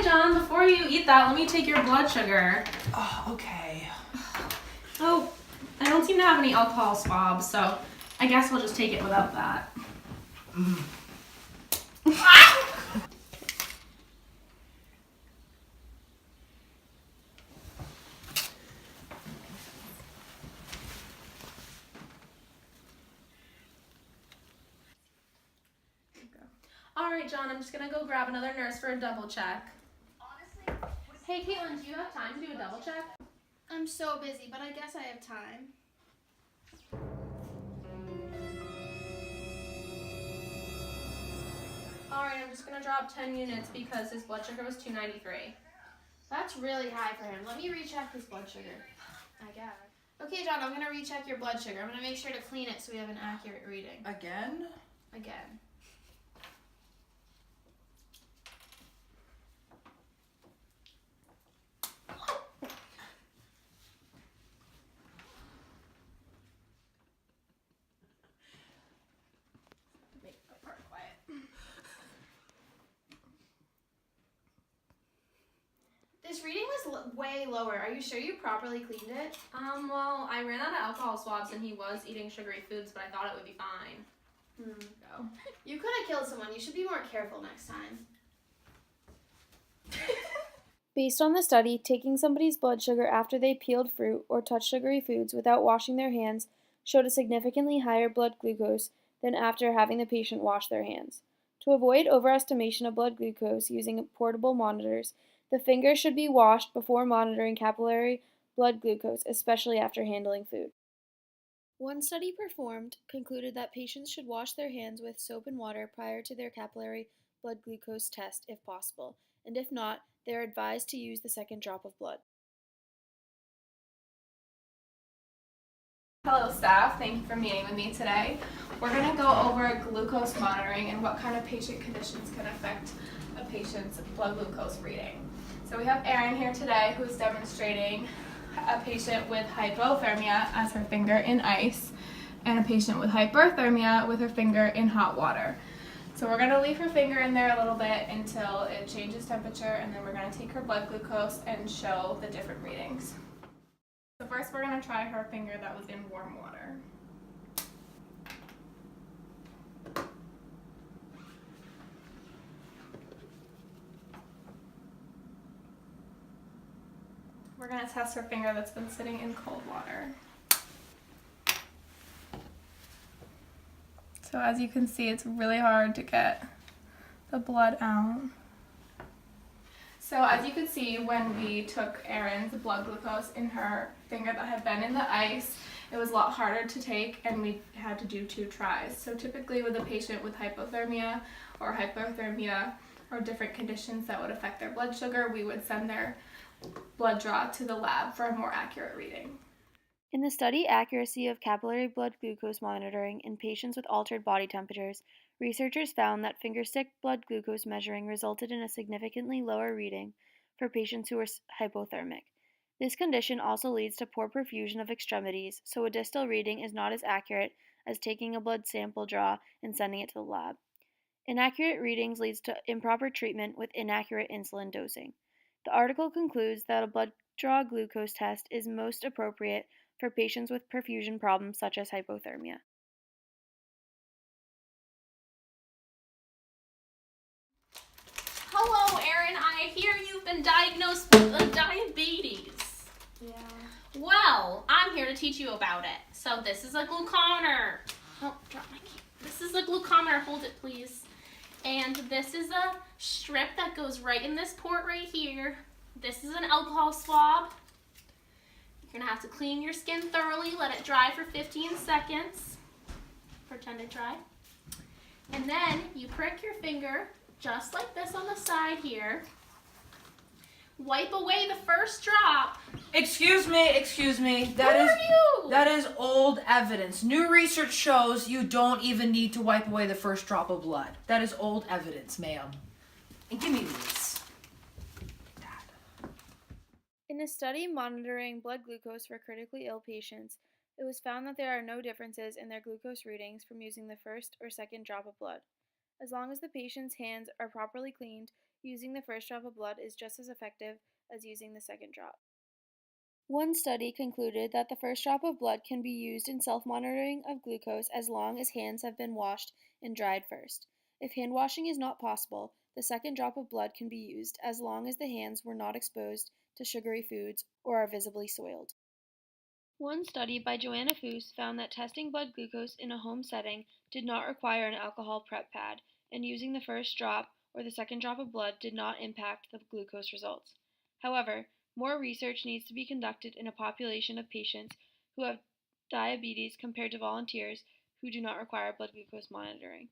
John, before you eat that, let me take your blood sugar. Oh, okay. Oh, I don't seem to have any alcohol swabs, so I guess we'll just take it without that. All right, John, I'm just gonna go grab another nurse for a double check. Honestly, Hey, Caitlin, do you have time to do a double check? I'm so busy, but I guess I have time. All right, I'm just gonna drop 10 units because his blood sugar was 293. That's really high for him. Let me recheck his blood sugar. I guess. Okay, John, I'm gonna recheck your blood sugar. I'm gonna make sure to clean it so we have an accurate reading. Again? Again. Make the part quiet. This reading was way lower. Are you sure you properly cleaned it? Well, I ran out of alcohol swabs and he was eating sugary foods, but I thought it would be fine. So. You could have killed someone. You should be more careful next time. Based on the study, taking somebody's blood sugar after they peeled fruit or touched sugary foods without washing their hands showed a significantly higher blood glucose than after having the patient wash their hands. To avoid overestimation of blood glucose using portable monitors, the fingers should be washed before monitoring capillary blood glucose, especially after handling food. One study performed concluded that patients should wash their hands with soap and water prior to their capillary blood glucose test if possible, and if not, they are advised to use the second drop of blood. Hello staff, thank you for meeting with me today. We're going to go over glucose monitoring and what kind of patient conditions can affect a patient's blood glucose reading. So we have Erin here today who is demonstrating a patient with hypothermia as her finger in ice and a patient with hyperthermia with her finger in hot water. So we're going to leave her finger in there a little bit until it changes temperature, and then we're going to take her blood glucose and show the different readings. So first we're going to try her finger that was in warm water. We're going to test her finger that's been sitting in cold water. So as you can see, it's really hard to get the blood out. So as you can see, when we took Erin's blood glucose in her finger that had been in the ice, it was a lot harder to take and we had to do 2 tries. So typically with a patient with hypothermia or hyperthermia or different conditions that would affect their blood sugar, we would send their blood draw to the lab for a more accurate reading. In the study Accuracy of Capillary Blood Glucose Monitoring in Patients with Altered Body Temperatures, researchers found that fingerstick blood glucose measuring resulted in a significantly lower reading for patients who were hypothermic. This condition also leads to poor perfusion of extremities, so a distal reading is not as accurate as taking a blood sample draw and sending it to the lab. Inaccurate readings leads to improper treatment with inaccurate insulin dosing. The article concludes that a blood draw glucose test is most appropriate for patients with perfusion problems such as hypothermia. Hello, Erin. I hear you've been diagnosed with diabetes. Yeah. Well, I'm here to teach you about it. So this is a glucometer. Oh, drop my key. This is a glucometer. Hold it, please. And this is a strip that goes right in this port right here. This is an alcohol swab. You're gonna have to clean your skin thoroughly, let it dry for 15 seconds. Pretend it dry. And then you prick your finger just like this on the side here. Wipe away the first drop. Excuse me. That is old evidence. New research shows you don't even need to wipe away the first drop of blood. That is old evidence, ma'am. And give me these. In a study monitoring blood glucose for critically ill patients, it was found that there are no differences in their glucose readings from using the first or second drop of blood. As long as the patient's hands are properly cleaned, using the first drop of blood is just as effective as using the second drop. One study concluded that the first drop of blood can be used in self-monitoring of glucose as long as hands have been washed and dried first. If hand washing is not possible, the second drop of blood can be used as long as the hands were not exposed to sugary foods or are visibly soiled. One study by Joanna Foose found that testing blood glucose in a home setting did not require an alcohol prep pad, and using the first drop or the second drop of blood did not impact the glucose results. However, more research needs to be conducted in a population of patients who have diabetes compared to volunteers who do not require blood glucose monitoring.